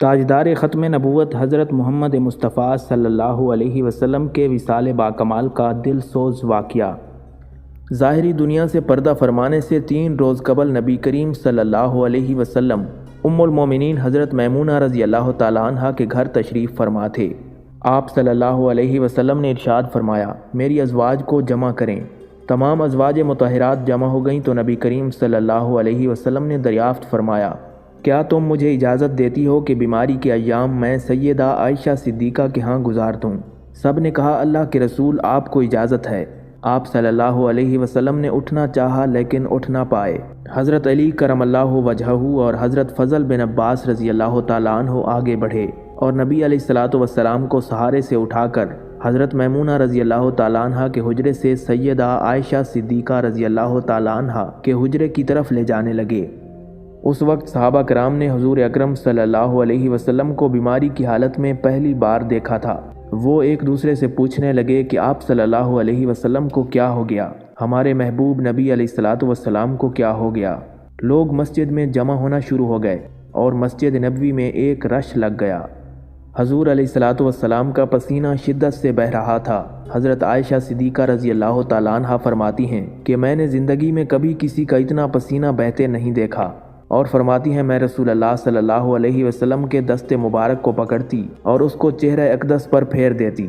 تاجدار ختم نبوت حضرت محمد مصطفیٰ صلی اللہ علیہ وسلم کے وصال باکمال کا دل سوز واقعہ۔ ظاہری دنیا سے پردہ فرمانے سے 3 روز قبل نبی کریم صلی اللہ علیہ وسلم ام المومنین حضرت میمونہ رضی اللہ تعالیٰ عنہ کے گھر تشریف فرما تھے۔ آپ صلی اللہ علیہ وسلم نے ارشاد فرمایا، میری ازواج کو جمع کریں۔ تمام ازواج مطہرات جمع ہو گئیں تو نبی کریم صلی اللہ علیہ وسلم نے دریافت فرمایا، کیا تم مجھے اجازت دیتی ہو کہ بیماری کے ایام میں سیدہ عائشہ صدیقہ کے ہاں گزار دوں؟ سب نے کہا، اللہ کے رسول، آپ کو اجازت ہے۔ آپ صلی اللہ علیہ وسلم نے اٹھنا چاہا لیکن اٹھ نہ پائے۔ حضرت علی کرم اللہ وجہہ اور حضرت فضل بن عباس رضی اللہ تعالیٰ عنہ آگے بڑھے اور نبی علیہ الصلوۃ والسلام کو سہارے سے اٹھا کر حضرت میمونہ رضی اللہ تعالیٰ عنہ کے حجرے سے سیدہ عائشہ صدیقہ رضی اللہ تعالیٰ عنہ کے حجرے کی طرف لے جانے لگے۔ اس وقت صحابہ کرام نے حضور اکرم صلی اللہ علیہ وسلم کو بیماری کی حالت میں پہلی بار دیکھا تھا۔ وہ ایک دوسرے سے پوچھنے لگے کہ آپ صلی اللہ علیہ وسلم کو کیا ہو گیا؟ ہمارے محبوب نبی علیہ الصلوۃ والسلام کو کیا ہو گیا؟ لوگ مسجد میں جمع ہونا شروع ہو گئے اور مسجد نبوی میں ایک رش لگ گیا۔ حضور علیہ الصلوۃ والسلام کا پسینہ شدت سے بہہ رہا تھا۔ حضرت عائشہ صدیقہ رضی اللہ تعالیٰ عنہ فرماتی ہیں کہ میں نے زندگی میں کبھی کسی کا اتنا پسینہ بہتے نہیں دیکھا، اور فرماتی ہیں میں رسول اللہ صلی اللہ علیہ وسلم کے دست مبارک کو پکڑتی اور اس کو چہرہ اقدس پر پھیر دیتی۔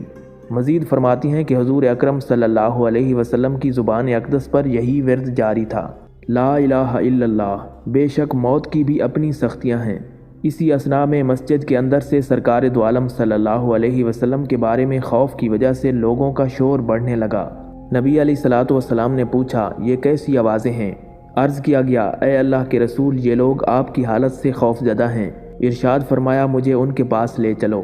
مزید فرماتی ہیں کہ حضور اکرم صلی اللہ علیہ وسلم کی زبان اقدس پر یہی ورد جاری تھا، لا الہ الا اللہ، بے شک موت کی بھی اپنی سختیاں ہیں۔ اسی اثناء میں مسجد کے اندر سے سرکار دو عالم صلی اللہ علیہ وسلم کے بارے میں خوف کی وجہ سے لوگوں کا شور بڑھنے لگا۔ نبی علیہ الصلوۃ والسلام نے پوچھا، یہ کیسی آوازیں ہیں؟ عرض کیا گیا، اے اللہ کے رسول، یہ لوگ آپ کی حالت سے خوف زدہ ہیں۔ ارشاد فرمایا، مجھے ان کے پاس لے چلو۔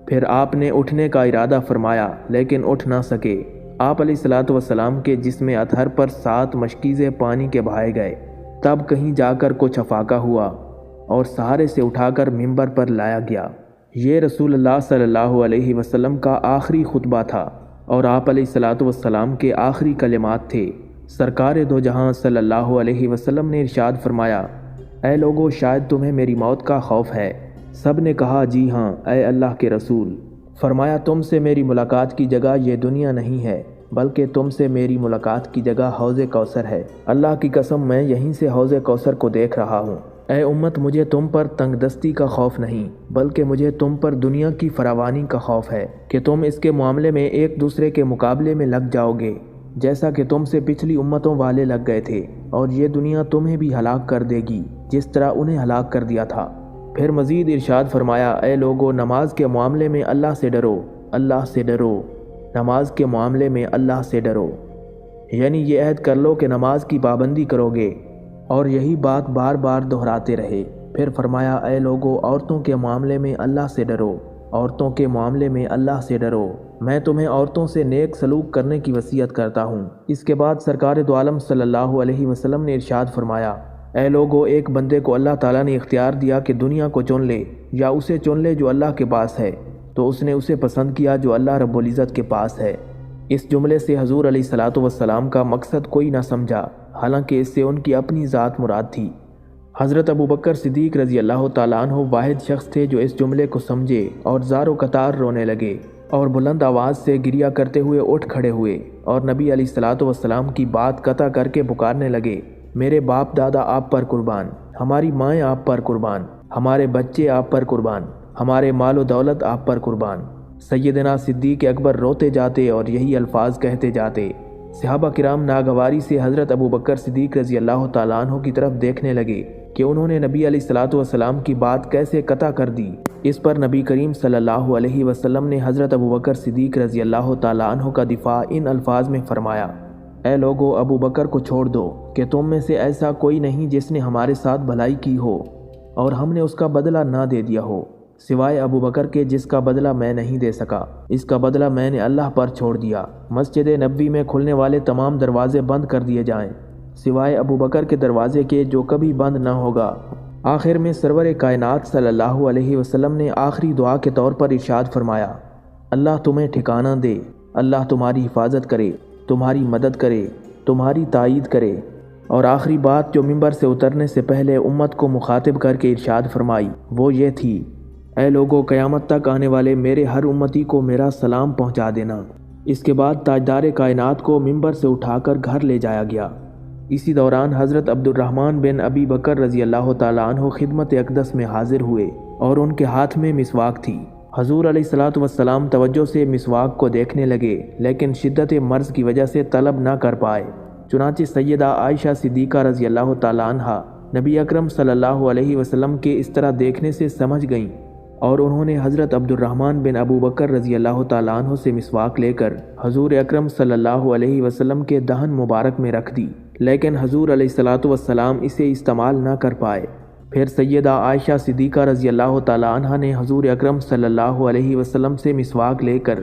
پھر آپ نے اٹھنے کا ارادہ فرمایا لیکن اٹھ نہ سکے۔ آپ علیہ الصلوۃ والسلام کے جسم اطہر پر 7 مشکیزیں پانی کے بہائے گئے۔ تب کہیں جا کر کچھ افاقہ ہوا اور سہارے سے اٹھا کر ممبر پر لایا گیا۔ یہ رسول اللہ صلی اللہ علیہ وسلم کا آخری خطبہ تھا اور آپ علیہ الصلوۃ والسلام کے آخری کلمات تھے۔ سرکار دو جہاں صلی اللہ علیہ وسلم نے ارشاد فرمایا، اے لوگو، شاید تمہیں میری موت کا خوف ہے۔ سب نے کہا، جی ہاں اے اللہ کے رسول۔ فرمایا، تم سے میری ملاقات کی جگہ یہ دنیا نہیں ہے، بلکہ تم سے میری ملاقات کی جگہ حوض کوثر ہے۔ اللہ کی قسم، میں یہیں سے حوض کوثر کو دیکھ رہا ہوں۔ اے امت، مجھے تم پر تنگ دستی کا خوف نہیں، بلکہ مجھے تم پر دنیا کی فراوانی کا خوف ہے کہ تم اس کے معاملے میں ایک دوسرے کے مقابلے میں لگ جاؤ گے، جیسا کہ تم سے پچھلی امتوں والے لگ گئے تھے، اور یہ دنیا تمہیں بھی ہلاک کر دے گی جس طرح انہیں ہلاک کر دیا تھا۔ پھر مزید ارشاد فرمایا، اے لوگو، نماز کے معاملے میں اللہ سے ڈرو، اللہ سے ڈرو، نماز کے معاملے میں اللہ سے ڈرو۔ یعنی یہ عہد کر لو کہ نماز کی پابندی کرو گے، اور یہی بات بار بار دہراتے رہے۔ پھر فرمایا، اے لوگو، عورتوں کے معاملے میں اللہ سے ڈرو، عورتوں کے معاملے میں اللہ سے ڈرو، میں تمہیں عورتوں سے نیک سلوک کرنے کی وصیت کرتا ہوں۔ اس کے بعد سرکار دو عالم صلی اللہ علیہ وسلم نے ارشاد فرمایا، اے لوگو، ایک بندے کو اللہ تعالیٰ نے اختیار دیا کہ دنیا کو چن لے یا اسے چن لے جو اللہ کے پاس ہے، تو اس نے اسے پسند کیا جو اللہ رب العزت کے پاس ہے۔ اس جملے سے حضور علیہ الصلوۃ والسلام کا مقصد کوئی نہ سمجھا، حالانکہ اس سے ان کی اپنی ذات مراد تھی۔ حضرت ابوبکر صدیق رضی اللہ تعالیٰ عنہ واحد شخص تھے جو اس جملے کو سمجھے اور زار و قطار رونے لگے اور بلند آواز سے گریہ کرتے ہوئے اٹھ کھڑے ہوئے اور نبی علیہ الصلوۃ والسلام کی بات قطع کر کے پکارنے لگے، میرے باپ دادا آپ پر قربان، ہماری مائیں آپ پر قربان، ہمارے بچے آپ پر قربان، ہمارے مال و دولت آپ پر قربان۔ سیدنا صدیق اکبر روتے جاتے اور یہی الفاظ کہتے جاتے۔ صحابہ کرام ناگواری سے حضرت ابوبکر صدیق رضی اللہ تعالیٰ عنہ کی طرف دیکھنے لگے کہ انہوں نے نبی علیہ الصلوۃ والسلام کی بات کیسے قطع کر دی۔ اس پر نبی کریم صلی اللہ علیہ وسلم نے حضرت ابوبکر صدیق رضی اللہ تعالیٰ عنہ کا دفاع ان الفاظ میں فرمایا، اے لوگو، ابوبکر کو چھوڑ دو کہ تم میں سے ایسا کوئی نہیں جس نے ہمارے ساتھ بھلائی کی ہو اور ہم نے اس کا بدلہ نہ دے دیا ہو، سوائے ابوبکر کے جس کا بدلہ میں نہیں دے سکا، اس کا بدلہ میں نے اللہ پر چھوڑ دیا۔ مسجد نبوی میں کھلنے والے تمام دروازے بند کر دیے جائیں، سوائے ابوبکر کے دروازے کے جو کبھی بند نہ ہوگا۔ آخر میں سرور کائنات صلی اللہ علیہ وسلم نے آخری دعا کے طور پر ارشاد فرمایا، اللہ تمہیں ٹھکانہ دے، اللہ تمہاری حفاظت کرے، تمہاری مدد کرے، تمہاری تائید کرے۔ اور آخری بات جو ممبر سے اترنے سے پہلے امت کو مخاطب کر کے ارشاد فرمائی وہ یہ تھی، اے لوگو، قیامت تک آنے والے میرے ہر امتی کو میرا سلام پہنچا دینا۔ اس کے بعد تاجدار کائنات کو ممبر سے اٹھا کر گھر لے جایا گیا۔ اسی دوران حضرت عبد الرحمن بن ابی بکر رضی اللہ تعالیٰ عنہ خدمت اقدس میں حاضر ہوئے اور ان کے ہاتھ میں مسواک تھی۔ حضور علیہ الصلوۃ والسلام توجہ سے مسواک کو دیکھنے لگے، لیکن شدت مرض کی وجہ سے طلب نہ کر پائے۔ چنانچہ سیدہ عائشہ صدیقہ رضی اللہ تعالیٰ عنہ نبی اکرم صلی اللہ علیہ وسلم کے اس طرح دیکھنے سے سمجھ گئیں اور انہوں نے حضرت عبد الرحمن بن ابو بکر رضی اللہ تعالیٰ عنہ سے مسواک لے کر حضور اکرم صلی اللہ علیہ وسلم کے دہن مبارک میں رکھ دی، لیکن حضور علیہ الصلوۃ والسلام اسے استعمال نہ کر پائے۔ پھر سیدہ عائشہ صدیقہ رضی اللہ تعالیٰ عنہ نے حضور اکرم صلی اللہ علیہ وسلم سے مسواک لے کر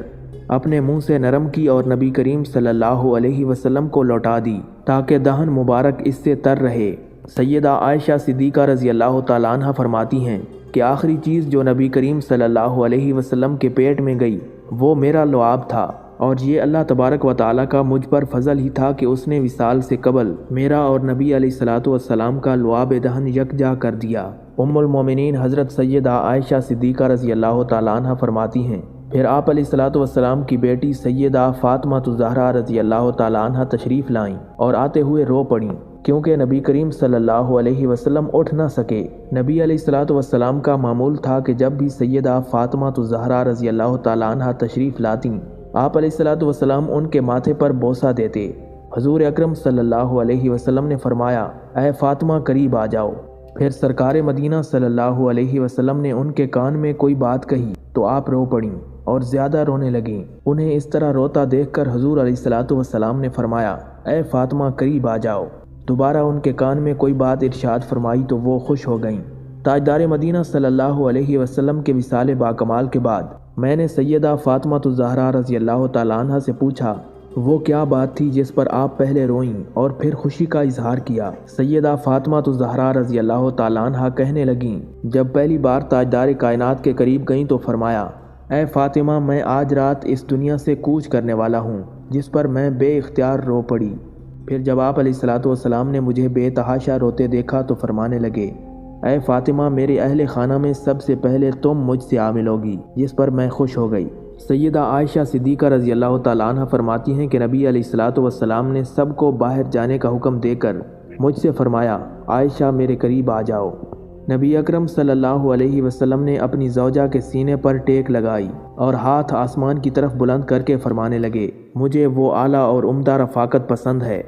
اپنے منہ سے نرم کی اور نبی کریم صلی اللہ علیہ وسلم کو لوٹا دی تاکہ دہن مبارک اس سے تر رہے۔ سیدہ عائشہ صدیقہ رضی اللہ تعالیٰ عنہ فرماتی ہیں کہ آخری چیز جو نبی کریم صلی اللہ علیہ وسلم کے پیٹ میں گئی وہ میرا لعاب تھا، اور یہ اللہ تبارک و تعالیٰ کا مجھ پر فضل ہی تھا کہ اس نے وصال سے قبل میرا اور نبی علیہ الصلوۃ والسلام کا لعاب دہن یکجا کر دیا۔ ام المومنین حضرت سیدہ عائشہ صدیقہ رضی اللہ تعالیٰ عنہ فرماتی ہیں پھر آپ علیہ الصلوۃ والسلام کی بیٹی سیدہ فاطمہ الزہرا رضی اللہ تعالیٰ عنہ تشریف لائیں اور آتے ہوئے رو پڑیں، کیونکہ نبی کریم صلی اللہ علیہ وسلم اٹھ نہ سکے۔ نبی علیہ الصلوۃ والسلام کا معمول تھا کہ جب بھی سیدہ فاطمہ الزہرا رضی اللہ تعالیٰ عنہ تشریف لاتیں، آپ علیہ الصلوۃ والسلام ان کے ماتھے پر بوسہ دیتے۔ حضور اکرم صلی اللہ علیہ وسلم نے فرمایا، اے فاطمہ قریب آ جاؤ۔ پھر سرکار مدینہ صلی اللہ علیہ وسلم نے ان کے کان میں کوئی بات کہی تو آپ رو پڑیں اور زیادہ رونے لگیں۔ انہیں اس طرح روتا دیکھ کر حضور علیہ الصلوۃ والسلام نے فرمایا، اے فاطمہ قریب آ جاؤ۔ دوبارہ ان کے کان میں کوئی بات ارشاد فرمائی تو وہ خوش ہو گئیں۔ تاجدار مدینہ صلی اللہ علیہ وسلم کے وصال باکمال کے بعد میں نے سیدہ فاطمہ الزہرا رضی اللہ تعالیٰ عنہ سے پوچھا وہ کیا بات تھی جس پر آپ پہلے روئیں اور پھر خوشی کا اظہار کیا؟ سیدہ فاطمہ الزہرا رضی اللہ تعالیٰ عنہ کہنے لگیں، جب پہلی بار تاجدار کائنات کے قریب گئیں تو فرمایا، اے فاطمہ، میں آج رات اس دنیا سے کوچ کرنے والا ہوں، جس پر میں بے اختیار رو پڑی۔ پھر جب آپ علیہ الصلوۃ والسلام نے مجھے بے تحاشا روتے دیکھا تو فرمانے لگے، اے فاطمہ، میرے اہل خانہ میں سب سے پہلے تم مجھ سے عامل ہوگی، جس پر میں خوش ہو گئی۔ سیدہ عائشہ صدیقہ رضی اللہ تعالیٰ عنہ فرماتی ہیں کہ نبی علیہ الصلوۃ والسلام نے سب کو باہر جانے کا حکم دے کر مجھ سے فرمایا، عائشہ میرے قریب آ جاؤ۔ نبی اکرم صلی اللہ علیہ وسلم نے اپنی زوجہ کے سینے پر ٹیک لگائی اور ہاتھ آسمان کی طرف بلند کر کے فرمانے لگے، مجھے وہ اعلیٰ اور عمدہ رفاقت پسند ہے۔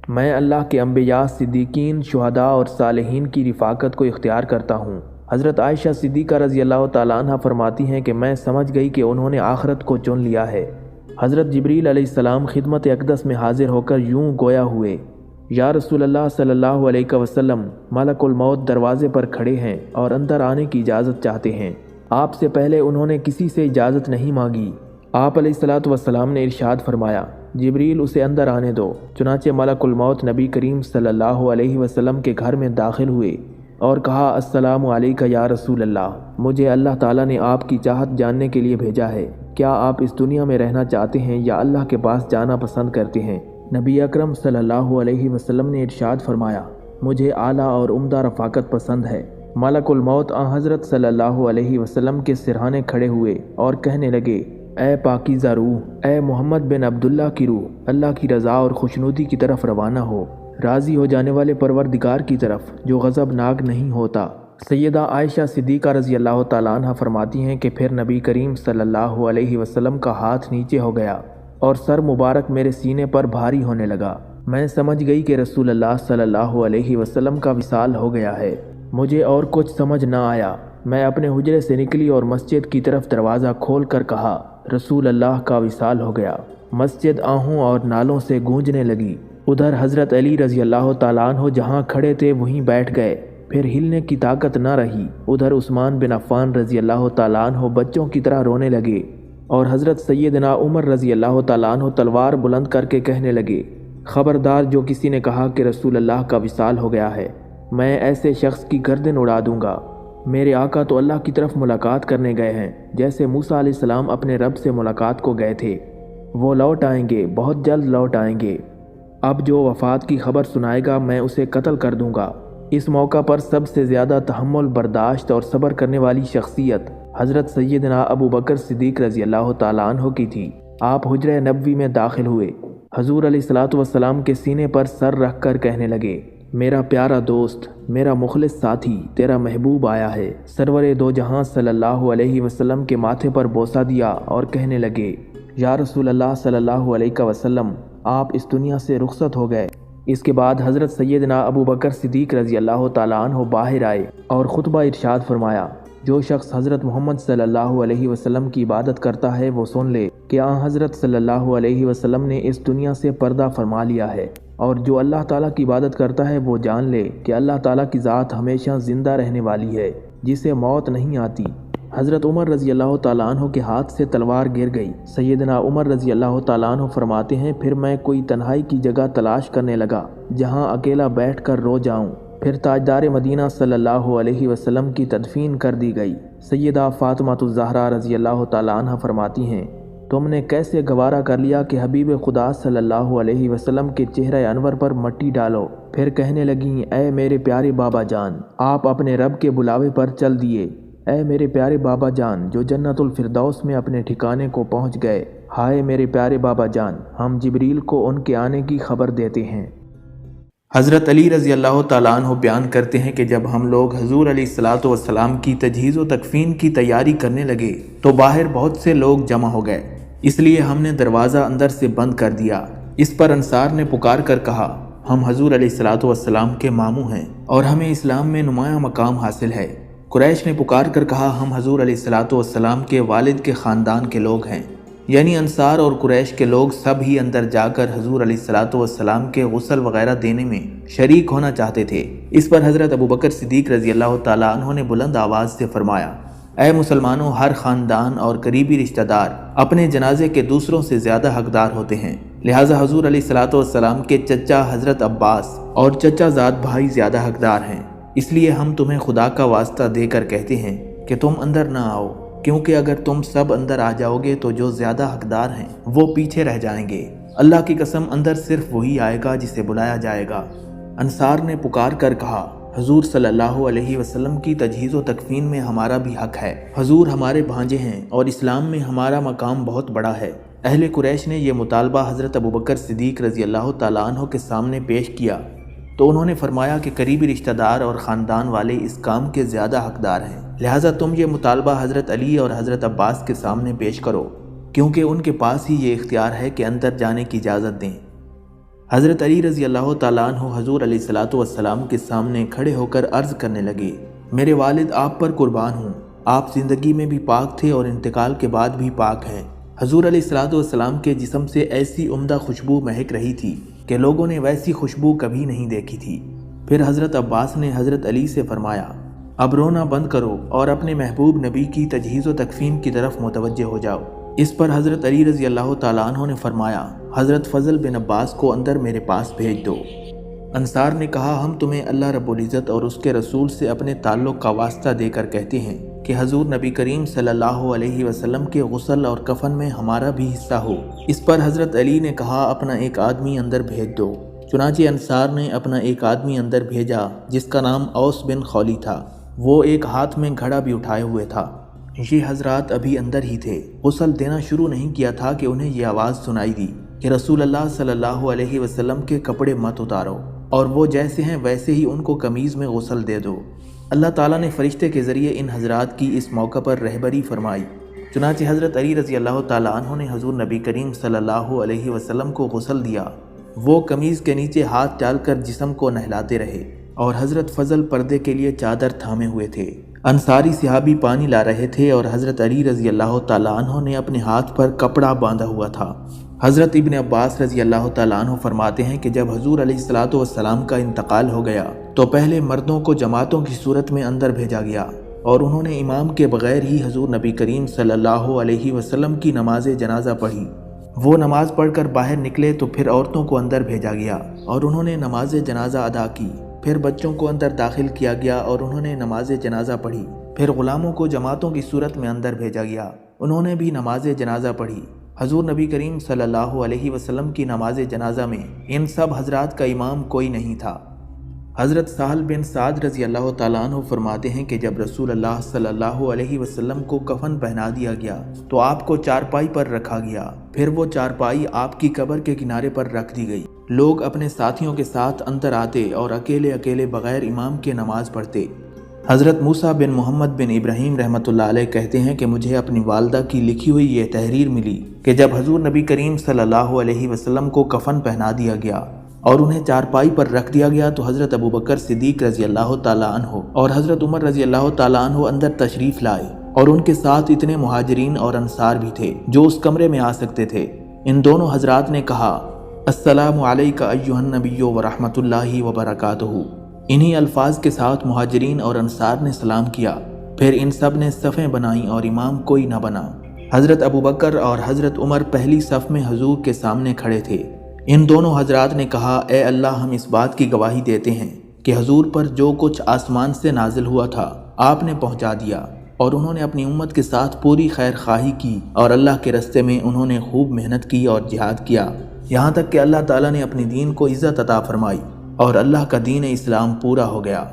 میں اللہ کے انبیاء، صدیقین، شہداء اور صالحین کی رفاقت کو اختیار کرتا ہوں۔ حضرت عائشہ صدیقہ رضی اللہ تعالیٰ عنہ فرماتی ہیں کہ میں سمجھ گئی کہ انہوں نے آخرت کو چن لیا ہے۔ حضرت جبریل علیہ السلام خدمت اقدس میں حاضر ہو کر یوں گویا ہوئے، یا رسول اللہ صلی اللہ علیہ وسلم، ملک الموت دروازے پر کھڑے ہیں اور اندر آنے کی اجازت چاہتے ہیں۔ آپ سے پہلے انہوں نے کسی سے اجازت نہیں مانگی۔ آپ علیہ الصلوۃ والسلام نے ارشاد فرمایا، جبریل اسے اندر آنے دو۔ چنانچہ ملک الموت نبی کریم صلی اللہ علیہ وسلم کے گھر میں داخل ہوئے اور کہا، السلام علیکہ یا رسول اللہ، مجھے اللہ تعالیٰ نے آپ کی چاہت جاننے کے لیے بھیجا ہے۔ کیا آپ اس دنیا میں رہنا چاہتے ہیں یا اللہ کے پاس جانا پسند کرتے ہیں؟ نبی اکرم صلی اللہ علیہ وسلم نے ارشاد فرمایا، مجھے اعلیٰ اور عمدہ رفاقت پسند ہے۔ ملک الموت حضرت صلی اللہ علیہ وسلم کے سرہانے کھڑے ہوئے اور کہنے لگے، اے پاکیزہ روح، اے محمد بن عبداللہ کی روح، اللہ کی رضا اور خوشنودی کی طرف روانہ ہو، راضی ہو جانے والے پروردگار کی طرف جو غضبناک نہیں ہوتا۔ سیدہ عائشہ صدیقہ رضی اللہ تعالیٰ عنہ فرماتی ہیں کہ پھر نبی کریم صلی اللہ علیہ وسلم کا ہاتھ نیچے ہو گیا اور سر مبارک میرے سینے پر بھاری ہونے لگا۔ میں سمجھ گئی کہ رسول اللہ صلی اللہ علیہ وسلم کا وصال ہو گیا ہے۔ مجھے اور کچھ سمجھ نہ آیا۔ میں اپنے حجرے سے نکلی اور مسجد کی طرف دروازہ کھول کر کہا، رسول اللہ کا وصال ہو گیا۔ مسجد آہوں اور نالوں سے گونجنے لگی۔ ادھر حضرت علی رضی اللہ تعالیٰ عنہ جہاں کھڑے تھے وہیں بیٹھ گئے، پھر ہلنے کی طاقت نہ رہی۔ ادھر عثمان بن عفان رضی اللہ تعالیٰ عنہ بچوں کی طرح رونے لگے اور حضرت سیدنا عمر رضی اللہ تعالیٰ عنہ تلوار بلند کر کے کہنے لگے، خبردار جو کسی نے کہا کہ رسول اللہ کا وصال ہو گیا ہے، میں ایسے شخص کی گردن اڑا دوں گا۔ میرے آقا تو اللہ کی طرف ملاقات کرنے گئے ہیں، جیسے موسیٰ علیہ السلام اپنے رب سے ملاقات کو گئے تھے۔ وہ لوٹ آئیں گے، بہت جلد لوٹ آئیں گے۔ اب جو وفات کی خبر سنائے گا میں اسے قتل کر دوں گا۔ اس موقع پر سب سے زیادہ تحمل، برداشت اور صبر کرنے والی شخصیت حضرت سیدنا ابو بکر صدیق رضی اللہ تعالیٰ عنہ کی تھی۔ آپ حجرہ نبوی میں داخل ہوئے، حضور علیہ الصلوۃ والسلام کے سینے پر سر رکھ کر کہنے لگے، میرا پیارا دوست، میرا مخلص ساتھی، تیرا محبوب آیا ہے۔ سرور دو جہاں صلی اللہ علیہ وسلم کے ماتھے پر بوسہ دیا اور کہنے لگے، یا رسول اللہ صلی اللہ علیہ وسلم، آپ اس دنیا سے رخصت ہو گئے۔ اس کے بعد حضرت سیدنا ابو بکر صدیق رضی اللہ تعالیٰ عنہ باہر آئے اور خطبہ ارشاد فرمایا، جو شخص حضرت محمد صلی اللہ علیہ وسلم کی عبادت کرتا ہے وہ سن لے کہ حضرت صلی اللہ علیہ وسلم نے اس دنیا سے پردہ فرما لیا ہے، اور جو اللہ تعالیٰ کی عبادت کرتا ہے وہ جان لے کہ اللہ تعالیٰ کی ذات ہمیشہ زندہ رہنے والی ہے، جسے موت نہیں آتی۔ حضرت عمر رضی اللہ تعالیٰ عنہ کے ہاتھ سے تلوار گر گئی۔ سیدنا عمر رضی اللہ تعالیٰ عنہ فرماتے ہیں، پھر میں کوئی تنہائی کی جگہ تلاش کرنے لگا جہاں اکیلا بیٹھ کر رو جاؤں۔ پھر تاجدار مدینہ صلی اللہ علیہ وسلم کی تدفین کر دی گئی۔ سیدہ فاطمہ الزہرا رضی اللہ تعالیٰ عنہ فرماتی ہیں، تم نے کیسے گوارا کر لیا کہ حبیب خدا صلی اللہ علیہ وسلم کے چہرہ انور پر مٹی ڈالو؟ پھر کہنے لگیں، اے میرے پیارے بابا جان، آپ اپنے رب کے بلاوے پر چل دیے۔ اے میرے پیارے بابا جان جو جنت الفردوس میں اپنے ٹھکانے کو پہنچ گئے، ہائے میرے پیارے بابا جان، ہم جبریل کو ان کے آنے کی خبر دیتے ہیں۔ حضرت علی رضی اللہ تعالیٰ عنہ بیان کرتے ہیں کہ جب ہم لوگ حضور علیہ الصلوۃ والسلام کی تجہیز و تکفین کی تیاری کرنے لگے تو باہر بہت سے لوگ جمع ہو گئے، اس لیے ہم نے دروازہ اندر سے بند کر دیا۔ اس پر انصار نے پکار کر کہا، ہم حضور علیہ الصلوۃ والسلام کے ماموں ہیں اور ہمیں اسلام میں نمایاں مقام حاصل ہے۔ قریش نے پکار کر کہا، ہم حضور علیہ الصلوۃ والسلام کے والد کے خاندان کے لوگ ہیں۔ یعنی انصار اور قریش کے لوگ سب ہی اندر جا کر حضور علیہ الصلوۃ والسلام کے غسل وغیرہ دینے میں شریک ہونا چاہتے تھے۔ اس پر حضرت ابو بکر صدیق رضی اللہ تعالیٰ عنہ نے بلند آواز سے فرمایا، اے مسلمانوں، ہر خاندان اور قریبی رشتہ دار اپنے جنازے کے دوسروں سے زیادہ حقدار ہوتے ہیں، لہٰذا حضور علیہ الصلوۃ والسلام کے چچا حضرت عباس اور چچا زاد بھائی زیادہ حقدار ہیں، اس لیے ہم تمہیں خدا کا واسطہ دے کر کہتے ہیں کہ تم اندر نہ آؤ، کیونکہ اگر تم سب اندر آ جاؤ گے تو جو زیادہ حقدار ہیں وہ پیچھے رہ جائیں گے۔ اللہ کی قسم اندر صرف وہی آئے گا جسے بلایا جائے گا۔ انصار نے پکار کر کہا، حضور صلی اللہ علیہ وسلم کی تجہیز و تکفین میں ہمارا بھی حق ہے، حضور ہمارے بھانجے ہیں اور اسلام میں ہمارا مقام بہت بڑا ہے۔ اہل قریش نے یہ مطالبہ حضرت ابوبکر صدیق رضی اللہ تعالیٰ عنہ کے سامنے پیش کیا تو انہوں نے فرمایا کہ قریبی رشتہ دار اور خاندان والے اس کام کے زیادہ حقدار ہیں، لہٰذا تم یہ مطالبہ حضرت علی اور حضرت عباس کے سامنے پیش کرو، کیونکہ ان کے پاس ہی یہ اختیار ہے کہ اندر جانے کی اجازت دیں۔ حضرت علی رضی اللہ تعالیٰ عنہ حضور علیہ الصلوۃ والسلام کے سامنے کھڑے ہو کر عرض کرنے لگے، میرے والد آپ پر قربان ہوں، آپ زندگی میں بھی پاک تھے اور انتقال کے بعد بھی پاک ہیں۔ حضور علیہ الصلوۃ والسلام کے جسم سے ایسی عمدہ خوشبو مہک رہی تھی کہ لوگوں نے ویسی خوشبو کبھی نہیں دیکھی تھی۔ پھر حضرت عباس نے حضرت علی سے فرمایا، اب رونا بند کرو اور اپنے محبوب نبی کی تجہیز و تکفین کی طرف متوجہ ہو جاؤ۔ اس پر حضرت علی رضی اللہ تعالیٰ عنہ نے فرمایا، حضرت فضل بن عباس کو اندر میرے پاس بھیج دو۔ انصار نے کہا، ہم تمہیں اللہ رب العزت اور اس کے رسول سے اپنے تعلق کا واسطہ دے کر کہتے ہیں کہ حضور نبی کریم صلی اللہ علیہ وسلم کے غسل اور کفن میں ہمارا بھی حصہ ہو۔ اس پر حضرت علی نے کہا، اپنا ایک آدمی اندر بھیج دو۔ چنانچہ انصار نے اپنا ایک آدمی اندر بھیجا جس کا نام اوس بن خولی تھا، وہ ایک ہاتھ میں گھڑا بھی اٹھائے ہوئے تھا۔ یہ حضرات ابھی اندر ہی تھے، غسل دینا شروع نہیں کیا تھا کہ انہیں یہ آواز سنائی دی کہ رسول اللہ صلی اللہ علیہ وسلم کے کپڑے مت اتارو، اور وہ جیسے ہیں ویسے ہی ان کو قمیض میں غسل دے دو۔ اللہ تعالیٰ نے فرشتے کے ذریعے ان حضرات کی اس موقع پر رہبری فرمائی۔ چنانچہ حضرت علی رضی اللہ تعالیٰ عنہ نے حضور نبی کریم صلی اللہ علیہ وسلم کو غسل دیا۔ وہ قمیض کے نیچے ہاتھ ڈال کر جسم کو نہلاتے رہے اور حضرت فضل پردے کے لیے چادر تھامے ہوئے تھے۔ انصاری صحابی پانی لا رہے تھے اور حضرت علی رضی اللہ تعالیٰ عنہ نے اپنے ہاتھ پر کپڑا باندھا ہوا تھا۔ حضرت ابن عباس رضی اللہ تعالیٰ عنہ فرماتے ہیں کہ جب حضور علیہ الصلوۃ والسلام کا انتقال ہو گیا تو پہلے مردوں کو جماعتوں کی صورت میں اندر بھیجا گیا اور انہوں نے امام کے بغیر ہی حضور نبی کریم صلی اللہ علیہ وسلم کی نماز جنازہ پڑھی۔ وہ نماز پڑھ کر باہر نکلے تو پھر عورتوں کو اندر بھیجا گیا اور انہوں نے نماز جنازہ ادا کی۔ پھر بچوں کو اندر داخل کیا گیا اور انہوں نے نماز جنازہ پڑھی۔ پھر غلاموں کو جماعتوں کی صورت میں اندر بھیجا گیا، انہوں نے بھی نماز جنازہ پڑھی۔ حضور نبی کریم صلی اللہ علیہ وسلم کی نماز جنازہ میں ان سب حضرات کا امام کوئی نہیں تھا۔ حضرت سہل بن سعد رضی اللہ تعالیٰ عنہ فرماتے ہیں کہ جب رسول اللہ صلی اللہ علیہ وسلم کو کفن پہنا دیا گیا تو آپ کو چارپائی پر رکھا گیا، پھر وہ چارپائی آپ کی قبر کے کنارے پر رکھ دی گئی۔ لوگ اپنے ساتھیوں کے ساتھ اندر آتے اور اکیلے اکیلے بغیر امام کے نماز پڑھتے۔ حضرت موسیٰ بن محمد بن ابراہیم رحمۃ اللہ علیہ کہتے ہیں کہ مجھے اپنی والدہ کی لکھی ہوئی یہ تحریر ملی کہ جب حضور نبی کریم صلی اللہ علیہ وسلم کو کفن پہنا دیا گیا اور انہیں چارپائی پر رکھ دیا گیا تو حضرت ابوبکر صدیق رضی اللہ تعالیٰ عنہ اور حضرت عمر رضی اللہ تعالیٰ عنہ اندر تشریف لائے، اور ان کے ساتھ اتنے مہاجرین اور انصار بھی تھے جو اس کمرے میں آ سکتے تھے۔ ان دونوں حضرات نے کہا، السلام علیکہ ایھا النبی ورحمۃ اللہ وبرکاتہ۔ انہی الفاظ کے ساتھ مہاجرین اور انصار نے سلام کیا، پھر ان سب نے صفیں بنائیں اور امام کوئی نہ بنا۔ حضرت ابوبکر اور حضرت عمر پہلی صف میں حضور کے سامنے کھڑے تھے۔ ان دونوں حضرات نے کہا، اے اللہ، ہم اس بات کی گواہی دیتے ہیں کہ حضور پر جو کچھ آسمان سے نازل ہوا تھا آپ نے پہنچا دیا، اور انہوں نے اپنی امت کے ساتھ پوری خیر خواہی کی، اور اللہ کے راستے میں انہوں نے خوب محنت کی اور جہاد کیا، یہاں تک کہ اللہ تعالیٰ نے اپنی دین کو عزت عطا فرمائی اور اللہ کا دین اسلام پورا ہو گیا۔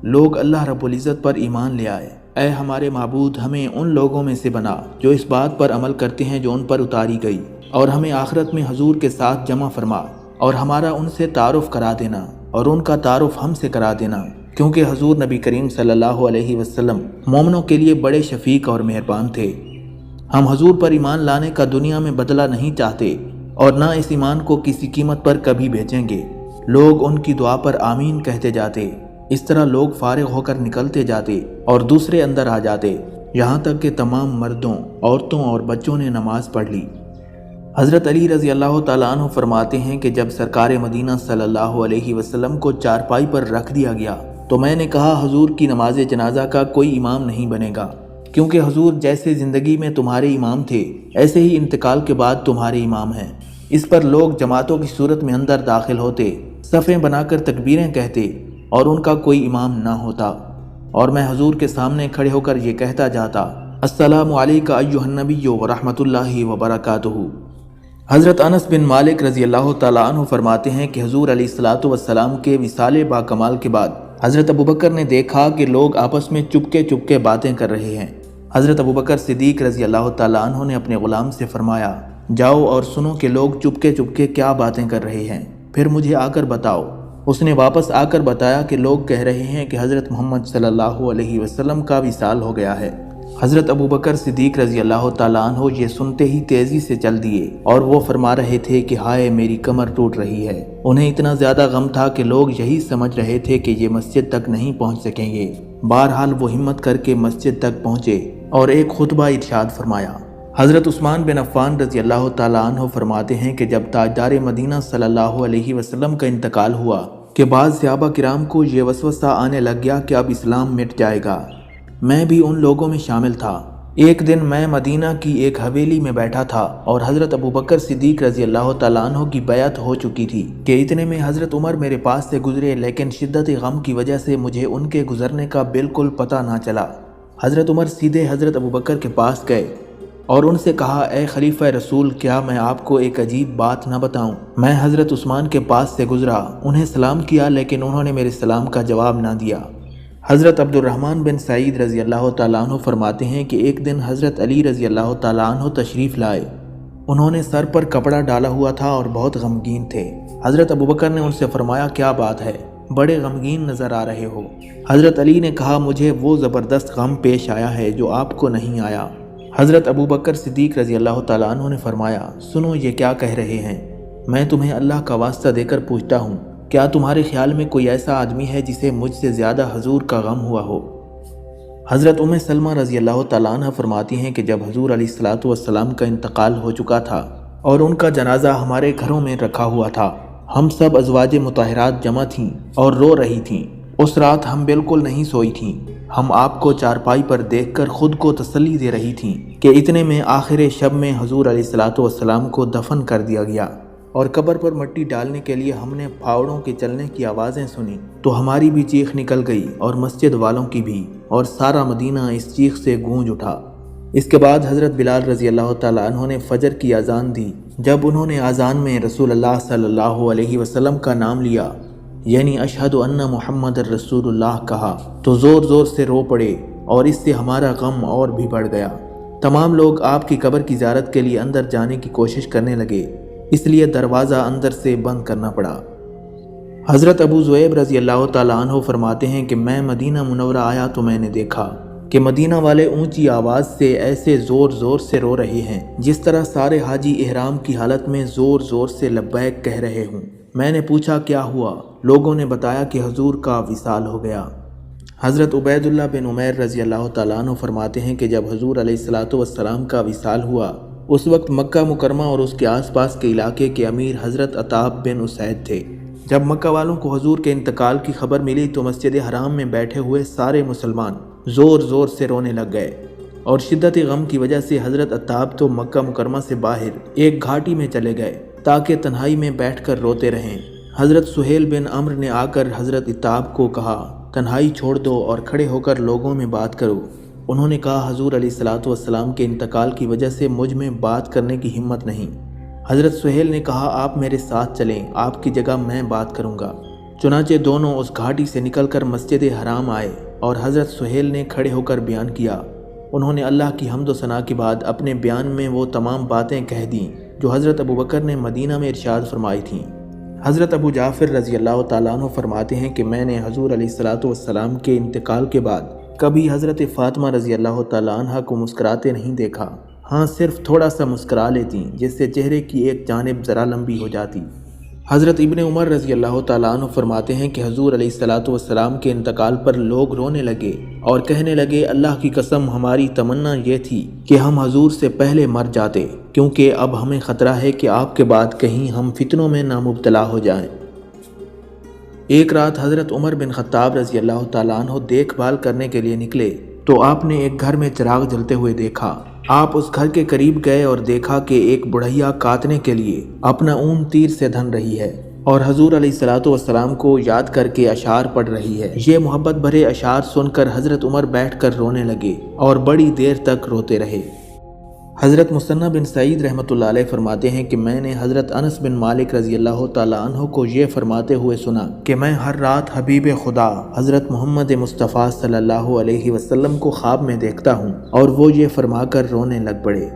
لوگ اللہ رب العزت پر ایمان لے آئے۔ اے ہمارے معبود، ہمیں ان لوگوں میں سے بنا جو اس بات پر عمل کرتے ہیں جو ان پر اتاری گئی، اور ہمیں آخرت میں حضور کے ساتھ جمع فرما، اور ہمارا ان سے تعارف کرا دینا اور ان کا تعارف ہم سے کرا دینا، کیونکہ حضور نبی کریم صلی اللہ علیہ وسلم مومنوں کے لیے بڑے شفیق اور مہربان تھے۔ ہم حضور پر ایمان لانے کا دنیا میں بدلہ نہیں چاہتے اور نہ اس ایمان کو کسی قیمت پر کبھی بیچیں گے۔ لوگ ان کی دعا پر آمین کہتے جاتے، اس طرح لوگ فارغ ہو کر نکلتے جاتے اور دوسرے اندر آ جاتے، یہاں تک کہ تمام مردوں، عورتوں اور بچوں نے نماز پڑھ لی۔ حضرت علی رضی اللہ تعالیٰ عنہ فرماتے ہیں کہ جب سرکار مدینہ صلی اللہ علیہ وسلم کو چارپائی پر رکھ دیا گیا تو میں نے کہا، حضور کی نماز جنازہ کا کوئی امام نہیں بنے گا، کیونکہ حضور جیسے زندگی میں تمہارے امام تھے ایسے ہی انتقال کے بعد تمہارے امام ہیں۔ اس پر لوگ جماعتوں کی صورت میں اندر داخل ہوتے، صفیں بنا کر تکبیریں کہتے، اور ان کا کوئی امام نہ ہوتا، اور میں حضور کے سامنے کھڑے ہو کر یہ کہتا جاتا، السلام علیکہ ایھا النبی ورحمۃ اللہ وبرکاتہ۔ حضرت انس بن مالک رضی اللہ تعالیٰ عنہ فرماتے ہیں کہ حضور علیہ الصلوۃ والسلام کے وصال با کمال کے بعد حضرت ابوبکر نے دیکھا کہ لوگ آپس میں چپکے چپکے باتیں کر رہے ہیں۔ حضرت ابوبکر صدیق رضی اللہ تعالیٰ عنہ نے اپنے غلام سے فرمایا، جاؤ اور سنو کہ لوگ چپکے چپکے کیا باتیں کر رہے ہیں، پھر مجھے آ کر بتاؤ۔ اس نے واپس آ کر بتایا کہ لوگ کہہ رہے ہیں کہ حضرت محمد صلی اللہ علیہ وسلم کا وصال ہو گیا ہے۔ حضرت ابوبکر صدیق رضی اللہ تعالیٰ عنہ یہ سنتے ہی تیزی سے چل دیے، اور وہ فرما رہے تھے کہ ہائے میری کمر ٹوٹ رہی ہے۔ انہیں اتنا زیادہ غم تھا کہ لوگ یہی سمجھ رہے تھے کہ یہ مسجد تک نہیں پہنچ سکیں گے۔ بہرحال وہ ہمت کر کے مسجد تک پہنچے اور ایک خطبہ ارشاد فرمایا۔ حضرت عثمان بن عفان رضی اللہ تعالیٰ عنہ فرماتے ہیں کہ جب تاجدار مدینہ صلی اللہ علیہ وسلم کا انتقال ہوا کہ بعض صحابہ کرام کو یہ وسوسہ آنے لگ گیا کہ اب اسلام مٹ جائے گا۔ میں بھی ان لوگوں میں شامل تھا۔ ایک دن میں مدینہ کی ایک حویلی میں بیٹھا تھا اور حضرت ابوبکر صدیق رضی اللہ تعالیٰ عنہ کی بیعت ہو چکی تھی کہ اتنے میں حضرت عمر میرے پاس سے گزرے، لیکن شدت غم کی وجہ سے مجھے ان کے گزرنے کا بالکل پتہ نہ چلا۔ حضرت عمر سیدھے حضرت ابوبکر کے پاس گئے اور ان سے کہا، اے خلیفہ رسول، کیا میں آپ کو ایک عجیب بات نہ بتاؤں؟ میں حضرت عثمان کے پاس سے گزرا، انہیں سلام کیا، لیکن انہوں نے میرے سلام کا جواب نہ دیا۔ حضرت عبد الرحمن بن سعید رضی اللہ تعالیٰ عنہ فرماتے ہیں کہ ایک دن حضرت علی رضی اللہ تعالیٰ عنہ تشریف لائے۔ انہوں نے سر پر کپڑا ڈالا ہوا تھا اور بہت غمگین تھے۔ حضرت ابوبکر نے ان سے فرمایا، کیا بات ہے؟ بڑے غمگین نظر آ رہے ہو۔ حضرت علی نے کہا، مجھے وہ زبردست غم پیش آیا ہے جو آپ کو نہیں آیا۔ حضرت ابوبکر صدیق رضی اللہ تعالیٰ عنہ نے فرمایا، سنو یہ کیا کہہ رہے ہیں؟ میں تمہیں اللہ کا واسطہ دے کر پوچھتا ہوں، کیا تمہارے خیال میں کوئی ایسا آدمی ہے جسے مجھ سے زیادہ حضور کا غم ہوا ہو؟ حضرت ام سلمہ رضی اللہ تعالیٰ عنہ فرماتی ہیں کہ جب حضور علیہ الصلوۃ والسلام کا انتقال ہو چکا تھا اور ان کا جنازہ ہمارے گھروں میں رکھا ہوا تھا، ہم سب ازواج مطہرات جمع تھیں اور رو رہی تھیں۔ اس رات ہم بالکل نہیں سوئی تھیں۔ ہم آپ کو چارپائی پر دیکھ کر خود کو تسلی دے رہی تھیں کہ اتنے میں آخر شب میں حضور علیہ الصلوۃ والسلام کو دفن کر دیا گیا، اور قبر پر مٹی ڈالنے کے لیے ہم نے پھاوڑوں کے چلنے کی آوازیں سنی تو ہماری بھی چیخ نکل گئی اور مسجد والوں کی بھی، اور سارا مدینہ اس چیخ سے گونج اٹھا۔ اس کے بعد حضرت بلال رضی اللہ تعالیٰ عنہ نے فجر کی اذان دی۔ جب انہوں نے اذان میں رسول اللہ صلی اللہ علیہ وسلم کا نام لیا، یعنی اشہد ان محمد الرسول اللہ کہا تو زور زور سے رو پڑے اور اس سے ہمارا غم اور بھی بڑھ گیا۔ تمام لوگ آپ کی قبر کی زیارت کے لیے اندر جانے کی کوشش کرنے لگے، اس لیے دروازہ اندر سے بند کرنا پڑا۔ حضرت ابو ذؤیب رضی اللہ تعالیٰ عنہ فرماتے ہیں کہ میں مدینہ منورہ آیا تو میں نے دیکھا کہ مدینہ والے اونچی آواز سے ایسے زور زور سے رو رہے ہیں جس طرح سارے حاجی احرام کی حالت میں زور زور سے لبیک کہہ رہے ہوں۔ میں نے پوچھا کیا ہوا؟ لوگوں نے بتایا کہ حضور کا وصال ہو گیا۔ حضرت عبید اللہ بن عمیر رضی اللہ تعالیٰ عنہ فرماتے ہیں کہ جب حضور علیہ السلام کا وصال ہوا اس وقت مکہ مکرمہ اور اس کے آس پاس کے علاقے کے امیر حضرت عطاب بن اسید تھے۔ جب مکہ والوں کو حضور کے انتقال کی خبر ملی تو مسجد حرام میں بیٹھے ہوئے سارے مسلمان زور زور سے رونے لگ گئے، اور شدت غم کی وجہ سے حضرت عطاب تو مکہ مکرمہ سے باہر ایک گھاٹی میں چلے گئے تاکہ تنہائی میں بیٹھ کر روتے رہیں۔ حضرت سہیل بن عمرو نے آ کر حضرت عطاب کو کہا تنہائی چھوڑ دو اور کھڑے ہو کر لوگوں میں بات کرو۔ انہوں نے کہا حضور علیہ السلام کے انتقال کی وجہ سے مجھ میں بات کرنے کی ہمت نہیں۔ حضرت سہیل نے کہا آپ میرے ساتھ چلیں، آپ کی جگہ میں بات کروں گا۔ چنانچہ دونوں اس گھاٹی سے نکل کر مسجد حرام آئے اور حضرت سہیل نے کھڑے ہو کر بیان کیا۔ انہوں نے اللہ کی حمد و ثنا کے بعد اپنے بیان میں وہ تمام باتیں کہہ دیں جو حضرت ابو بکر نے مدینہ میں ارشاد فرمائی تھیں۔ حضرت ابو جعفر رضی اللہ تعالیٰ عنہ فرماتے ہیں کہ میں نے حضور علیہ السلام کے انتقال کے بعد کبھی حضرت فاطمہ رضی اللہ تعالیٰ عنہ کو مسکراتے نہیں دیکھا، ہاں صرف تھوڑا سا مسکرا لیتی جس سے چہرے کی ایک جانب ذرا لمبی ہو جاتی۔ حضرت ابن عمر رضی اللہ تعالیٰ عنہ فرماتے ہیں کہ حضور علیہ السلام کے انتقال پر لوگ رونے لگے اور کہنے لگے اللہ کی قسم ہماری تمنا یہ تھی کہ ہم حضور سے پہلے مر جاتے، کیونکہ اب ہمیں خطرہ ہے کہ آپ کے بعد کہیں ہم فتنوں میں نہ مبتلا ہو جائیں۔ ایک رات حضرت عمر بن خطاب رضی اللہ تعالیٰ عنہ دیکھ بھال کرنے کے لیے نکلے تو آپ نے ایک گھر میں چراغ جلتے ہوئے دیکھا۔ آپ اس گھر کے قریب گئے اور دیکھا کہ ایک بڑھیا کاٹنے کے لیے اپنا اون تیر سے دھن رہی ہے اور حضور علیہ السلام کو یاد کر کے اشعار پڑھ رہی ہے۔ یہ محبت بھرے اشعار سن کر حضرت عمر بیٹھ کر رونے لگے اور بڑی دیر تک روتے رہے۔ حضرت مثنی بن سعید رحمۃ اللہ علیہ فرماتے ہیں کہ میں نے حضرت انس بن مالک رضی اللہ تعالیٰ عنہ کو یہ فرماتے ہوئے سنا کہ میں ہر رات حبیب خدا حضرت محمد مصطفیٰ صلی اللہ علیہ وسلم کو خواب میں دیکھتا ہوں اور وہ یہ فرما کر رونے لگ پڑے۔